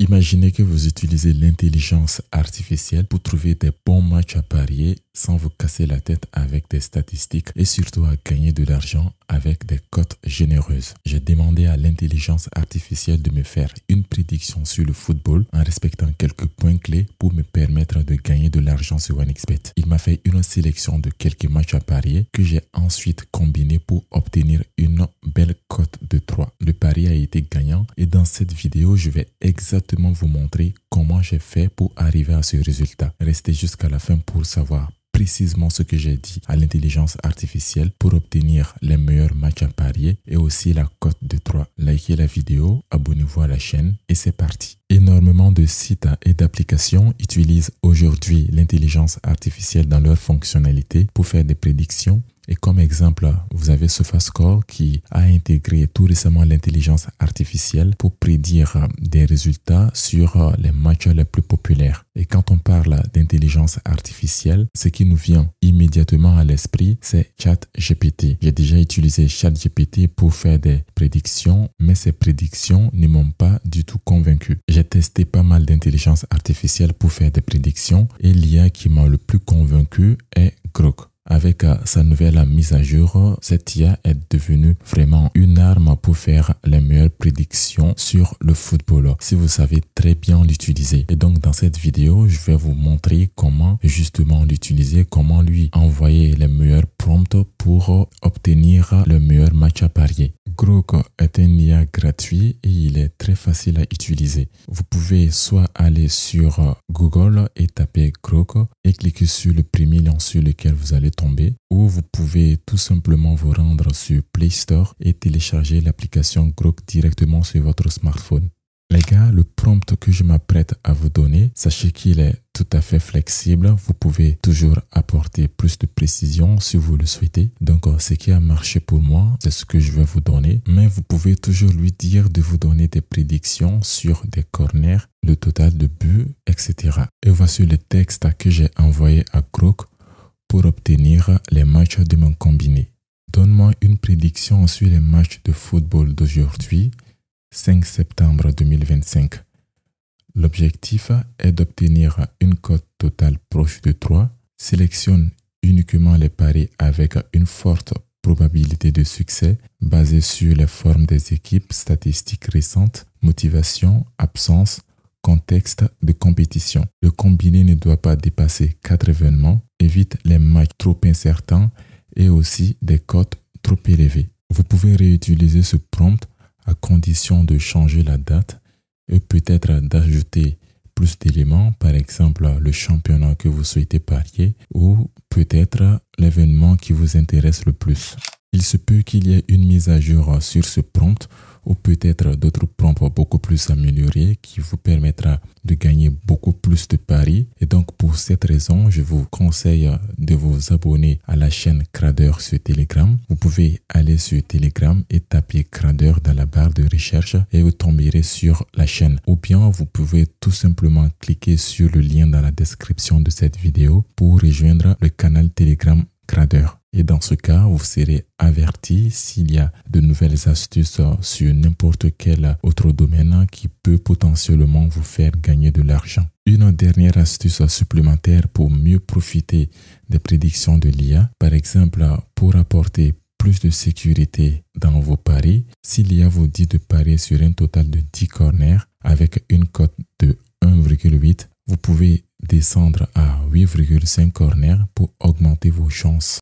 Imaginez que vous utilisez l'intelligence artificielle pour trouver des bons matchs à parier sans vous casser la tête avec des statistiques et surtout à gagner de l'argent avec des cotes généreuses. J'ai demandé à l'intelligence artificielle de me faire une prédiction sur le football en respectant quelques points clés pour me permettre de gagner de l'argent sur OneXBet. Il m'a fait une sélection de quelques matchs à parier que j'ai ensuite combiné pour obtenir une belle cote de 3. Le pari a été gagnant et dans cette vidéo, je vais exactement vous montrer comment j'ai fait pour arriver à ce résultat. Restez jusqu'à la fin pour savoir précisément ce que j'ai dit à l'intelligence artificielle pour obtenir les meilleurs matchs à parier et aussi la cote de 3. Likez la vidéo, abonnez-vous à la chaîne et c'est parti. Énormément de sites et d'applications utilisent aujourd'hui l'intelligence artificielle dans leurs fonctionnalités pour faire des prédictions. Et comme exemple, vous avez SofaScore qui a intégré tout récemment l'intelligence artificielle pour prédire des résultats sur les matchs les plus populaires. Et quand on parle d'intelligence artificielle, ce qui nous vient immédiatement à l'esprit, c'est ChatGPT. J'ai déjà utilisé ChatGPT pour faire des prédictions, mais ces prédictions ne m'ont pas du tout convaincu. J'ai testé pas mal d'intelligence artificielle pour faire des prédictions et l'IA qui m'a le plus convaincu est Grok. Avec sa nouvelle mise à jour, cette IA est devenue vraiment une arme pour faire les meilleures prédictions sur le football si vous savez très bien l'utiliser. Et donc dans cette vidéo, je vais vous montrer comment justement l'utiliser, comment lui envoyer les meilleurs prompts pour obtenir le meilleur match à parier. Grok est un IA gratuit et il est très facile à utiliser. Vous pouvez soit aller sur Google et taper Grok et cliquer sur le premier lien sur lequel vous allez tomber, ou vous pouvez tout simplement vous rendre sur Play Store et télécharger l'application Grok directement sur votre smartphone. Les gars, le prompt que je m'apprête à vous donner, sachez qu'il est tout à fait flexible. Vous pouvez toujours apporter plus de précision si vous le souhaitez. Donc, ce qui a marché pour moi, c'est ce que je vais vous donner. Mais vous pouvez toujours lui dire de vous donner des prédictions sur des corners, le total de buts, etc. Et voici le texte que j'ai envoyé à Grok pour obtenir les matchs de mon combiné. Donne-moi une prédiction sur les matchs de football d'aujourd'hui, 5 septembre 2025. L'objectif est d'obtenir une cote totale proche de 3. Sélectionne uniquement les paris avec une forte probabilité de succès basée sur les formes des équipes, statistiques récentes, motivation, absence, contexte de compétition. Le combiné ne doit pas dépasser 4 événements. Évite les matchs trop incertains et aussi des cotes trop élevées. Vous pouvez réutiliser ce prompt à condition de changer la date et peut-être d'ajouter plus d'éléments, par exemple le championnat que vous souhaitez parier ou peut-être l'événement qui vous intéresse le plus. Il se peut qu'il y ait une mise à jour sur ce prompt ou peut-être d'autres prompts beaucoup plus améliorés qui vous permettra de gagner beaucoup plus de paris. Et donc pour cette raison, je vous conseille de vous abonner à la chaîne Crader sur Telegram. Vous pouvez aller sur Telegram et taper Crader dans la barre de recherche et vous tomberez sur la chaîne. Ou bien vous pouvez tout simplement cliquer sur le lien dans la description de cette vidéo pour rejoindre le canal Telegram Crader. Et dans ce cas, vous serez averti s'il y a de nouvelles astuces sur n'importe quel autre domaine qui peut potentiellement vous faire gagner de l'argent. Une dernière astuce supplémentaire pour mieux profiter des prédictions de l'IA, par exemple pour apporter plus de sécurité dans vos paris, si l'IA vous dit de parier sur un total de 10 corners avec une cote de 1,8, vous pouvez descendre à 8,5 corners pour augmenter vos chances